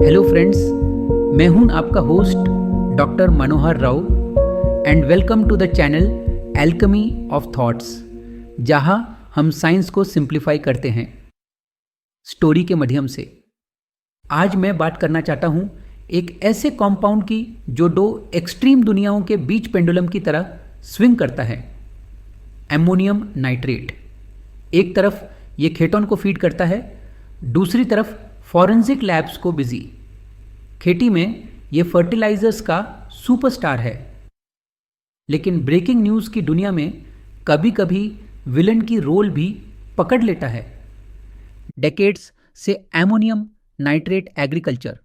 Hello friends, मैं हूं आपका host doctor Manohar Rao and welcome to the channel alchemy of thoughts, जहां हम साइंस को सिंप्लीफाई करते हैं स्टोरी के माध्यम से। आज मैं बात करना चाहता हूं एक ऐसे कॉम्पाउंड की जो दो एक्सट्रीम दुनियाओं के बीच पेंडुलम की तरह स्विंग करता है, एमोनियम नाइट्रेट। एक तरफ ये खेतों को फीड करता है, दूसरी तरफ फॉरेंसिक लैब्स को बिजी। खेती में ये फर्टिलाइजर्स का सुपरस्टार है, लेकिन ब्रेकिंग न्यूज़ की दुनिया में कभी कभी विलन की रोल भी पकड़ लेता है। डेकेड्स से एमोनियम नाइट्रेट एग्रीकल्चर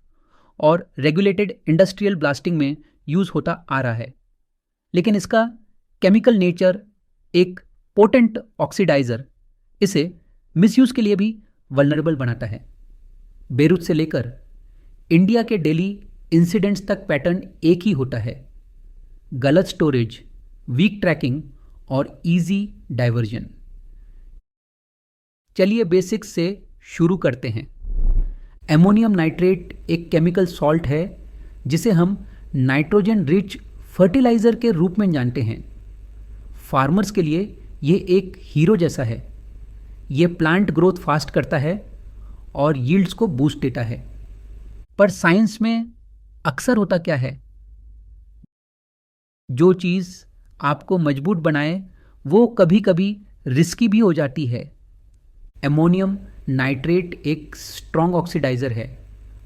और रेगुलेटेड इंडस्ट्रियल ब्लास्टिंग में यूज़ होता आ रहा है, लेकिन इसका केमिकल नेचर एक पोटेंट ऑक्सीडाइजर इसे मिसयूज़ के लिए भी वल्नरेबल बनाता है। बेरूत से लेकर इंडिया के डेली इंसिडेंट्स तक पैटर्न एक ही होता है: गलत स्टोरेज, वीक ट्रैकिंग और इजी डाइवर्जन। चलिए बेसिक्स से शुरू करते हैं। एमोनियम नाइट्रेट एक केमिकल सॉल्ट है जिसे हम नाइट्रोजन रिच फर्टिलाइजर के रूप में जानते हैं। फार्मर्स के लिए ये एक हीरो जैसा है। ये प्लांट ग्रोथ फास्ट करता है और यील्ड्स को बूस्ट देता है। पर साइंस में अक्सर होता क्या है, जो चीज़ आपको मजबूत बनाए वो कभी कभी रिस्की भी हो जाती है। एमोनियम नाइट्रेट एक स्ट्रॉन्ग ऑक्सीडाइज़र है,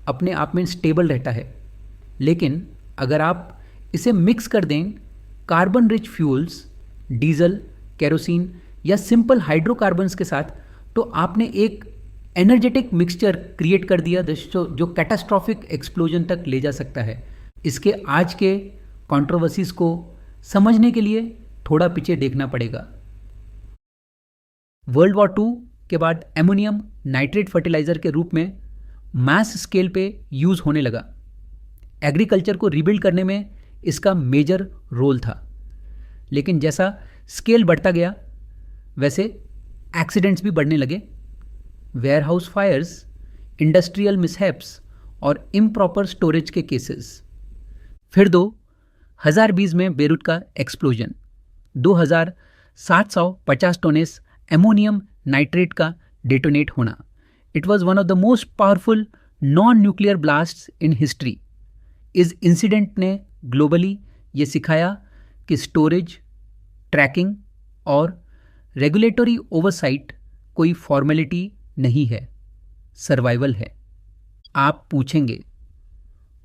अपने आप में स्टेबल रहता है, लेकिन अगर आप इसे मिक्स कर दें carbon rich fuels, diesel, kerosene या सिंपल हाइड्रोकार्बन्स के साथ, तो आपने एक एनर्जेटिक मिक्सचर क्रिएट कर दिया जो कैटास्ट्रॉफिक एक्सप्लोजन तक ले जा सकता है। इसके आज के कंट्रोवर्सीज को समझने के लिए थोड़ा पीछे देखना पड़ेगा। वर्ल्ड वॉर 2 के बाद एमोनियम नाइट्रेट फर्टिलाइजर के रूप में मैस स्केल पे यूज़ होने लगा। एग्रीकल्चर को रिबिल्ड करने में इसका मेजर रोल था, लेकिन जैसा स्केल बढ़ता गया वैसे एक्सीडेंट्स भी बढ़ने लगे। वेयरहाउस फायर्स, इंडस्ट्रियल मिसहैप्स और इम्प्रॉपर स्टोरेज के केसेस। फिर 2020 में बेरूत का एक्सप्लोजन, 2750 टोनेस एमोनियम नाइट्रेट का डेटोनेट होना। It was one of the most powerful non nuclear blasts in history. इस इंसिडेंट ने ग्लोबली ये सिखाया कि स्टोरेज, ट्रैकिंग और रेगुलेटरी ओवरसाइट कोई फॉर्मेलिटी नहीं है, सर्वाइवल है। आप पूछेंगे,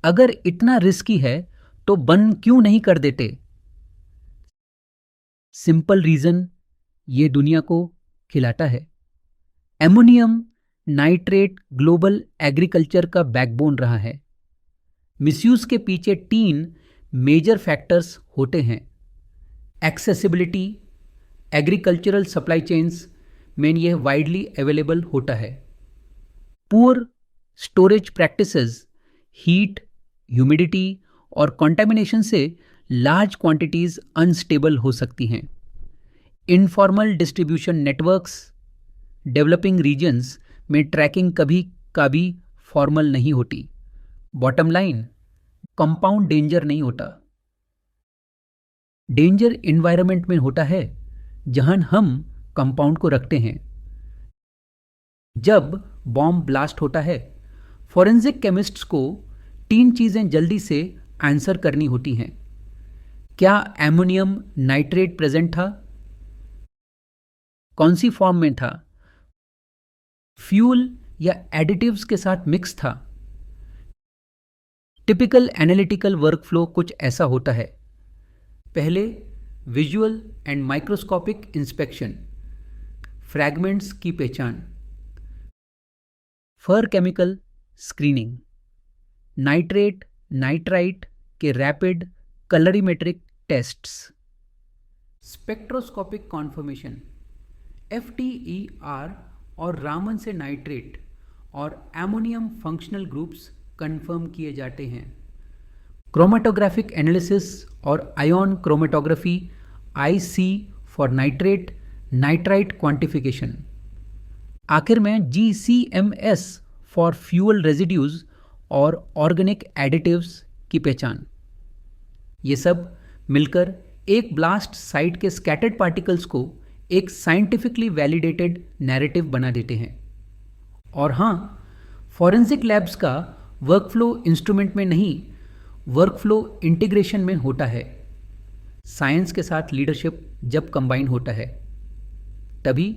अगर इतना रिस्की है तो बंद क्यों नहीं कर देते? सिंपल रीजन ये दुनिया को खिलाता है। एमोनियम नाइट्रेट ग्लोबल एग्रीकल्चर का बैकबोन रहा है। मिसयूज के पीछे 3 मेजर फैक्टर्स होते हैं। एक्सेसिबिलिटी, एग्रीकल्चरल सप्लाई चेन्स में यह वाइडली अवेलेबल होता है। Poor storage practices, heat, humidity और कंटामिनेशन से लार्ज क्वांटिटीज अनस्टेबल हो सकती हैं। Informal distribution networks, developing regions में ट्रैकिंग कभी कभी फॉर्मल नहीं होती। बॉटम लाइन, कंपाउंड डेंजर नहीं होता। डेंजर इन्वायरमेंट में होता है जहां हम कंपाउंड को रखते हैं। जब बॉम्ब ब्लास्ट होता है, फॉरेंसिक केमिस्ट्स को 3 चीजें जल्दी से आंसर करनी होती हैं। क्या एमोनियम नाइट्रेट प्रेजेंट था? कौन सी फॉर्म में था? फ्यूल या एडिटिव्स के साथ मिक्स था? टिपिकल एनालिटिकल वर्कफ्लो कुछ ऐसा होता है। पहले visual and microscopic inspection, fragments की पहचान, फर केमिकल स्क्रीनिंग, नाइट्रेट नाइट्राइट के rapid कलरीमेट्रिक tests, spectroscopic conformation, FTER और रामन से नाइट्रेट और एमोनियम फंक्शनल ग्रुप्स कंफर्म किए जाते हैं। क्रोमेटोग्राफिक एनालिसिस और ion chromatography, IC for nitrate nitrite quantification. आखिर में GCMS फॉर फ्यूल रेजिड्यूज और ऑर्गेनिक एडिटिव्स की पहचान। ये सब मिलकर एक ब्लास्ट साइट के स्कैटर्ड पार्टिकल्स को एक साइंटिफिकली वैलिडेटेड नैरेटिव बना देते हैं। और हाँ, फॉरेंसिक लैब्स का वर्कफ्लो इंस्ट्रूमेंट में नहीं, वर्कफ्लो इंटीग्रेशन में होता है। साइंस के साथ लीडरशिप जब कंबाइन होता है तभी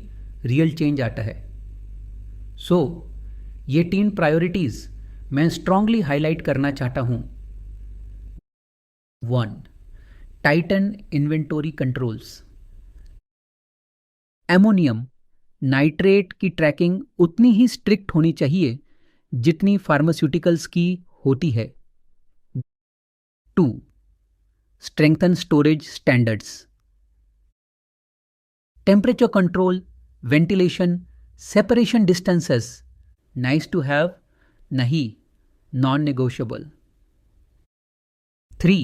रियल चेंज आता है। सो ये 3 प्रायोरिटीज़ मैं स्ट्रांगली हाईलाइट करना चाहता हूँ। 1. Titan inventory controls. Ammonium nitrate की ट्रैकिंग उतनी ही स्ट्रिक्ट होनी चाहिए जितनी फार्मास्यूटिकल्स की होती है। 2. Strengthen storage standards. Temperature control, ventilation, separation distances nice to have, नहीं non negotiable. 3.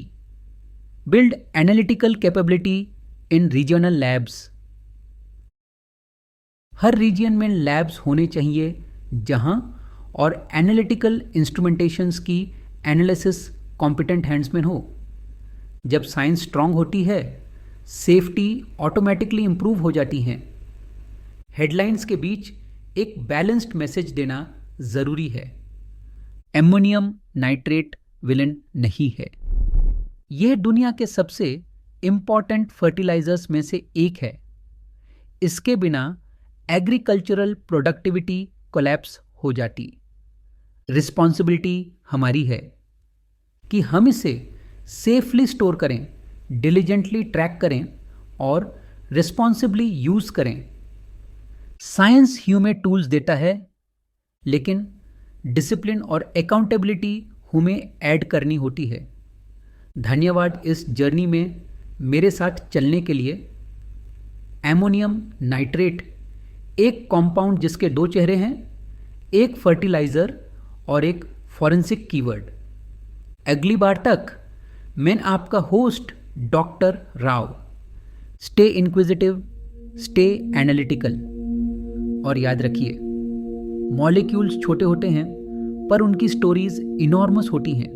Build analytical capability in regional labs. हर रीजन में लैब्स होने चाहिए जहां और एनालिटिकल इंस्ट्रूमेंटेशंस की एनालिसिस कॉम्पिटेंट हैंड्स में हो। जब साइंस स्ट्रांग होती है, सेफ्टी ऑटोमेटिकली इंप्रूव हो जाती हैं। हेडलाइंस के बीच एक बैलेंस्ड मैसेज देना ज़रूरी है। एमोनियम नाइट्रेट विलेन नहीं है। यह दुनिया के सबसे इम्पॉर्टेंट फर्टिलाइजर्स में से एक है। इसके बिना एग्रीकल्चरल प्रोडक्टिविटी कोलैप्स हो जाती। रिस्पॉन्सिबिलिटी हमारी है कि हम इसे सेफली स्टोर करें, डिलीजेंटली ट्रैक करें और रिस्पॉन्सिबली यूज़ करें। साइंस हमें टूल्स देता है, लेकिन डिसिप्लिन और अकाउंटेबिलिटी हमें ऐड करनी होती है। धन्यवाद इस जर्नी में मेरे साथ चलने के लिए। एमोनियम नाइट्रेट एक कॉम्पाउंड जिसके 2 चेहरे हैं, एक फर्टिलाइज़र और एक फॉरेंसिक कीवर्ड। अगली बार तक मैं आपका host doctor Rao. Stay inquisitive, stay analytical और याद रखिए, मॉलिक्यूल्स छोटे होते हैं पर उनकी स्टोरीज इनॉर्मस होती हैं।